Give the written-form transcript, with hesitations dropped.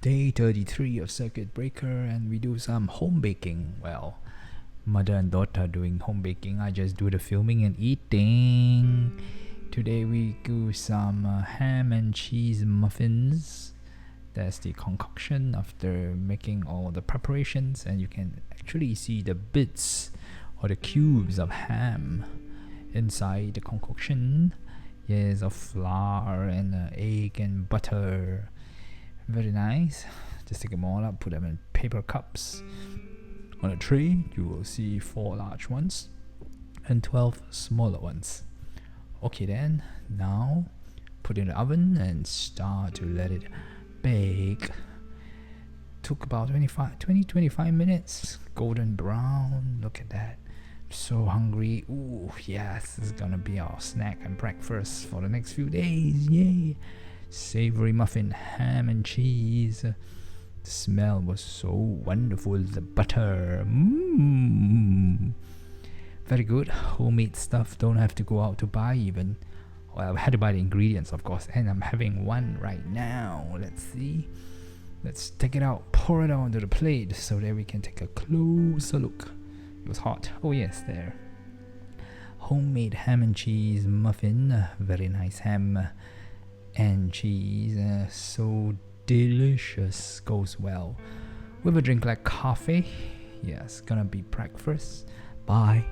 Day 33 of Circuit Breaker, and we do some home baking. Well, mother and daughter doing home baking. I just do the filming and eating. Today we do some ham and cheese muffins. That's the concoction after making all the preparations, and you can actually see the bits or the cubes of ham inside the concoction. Yes, of flour and egg and butter. Very nice. Just take them all up, put them in paper cups. On a tray, you will see 4 large ones and 12 smaller ones. Okay then, now put in the oven and start to let it bake. Took about 20-25 minutes. Golden brown. Look at that. So hungry. Ooh, yes, this is gonna be our snack and breakfast for the next few days. Yay! Savory muffin, ham and cheese. The smell was so wonderful. The butter. Very good. Homemade stuff. Don't have to go out to buy even. Well, I had to buy the ingredients, of course, and I'm having one right now. Let's see. Let's take it out, pour it onto the plate so that we can take a closer look. It was hot. Oh yes, there. Homemade ham and cheese muffin. Very nice ham and cheese. So delicious. Goes well with a drink like coffee. Yes, gonna be breakfast. Bye.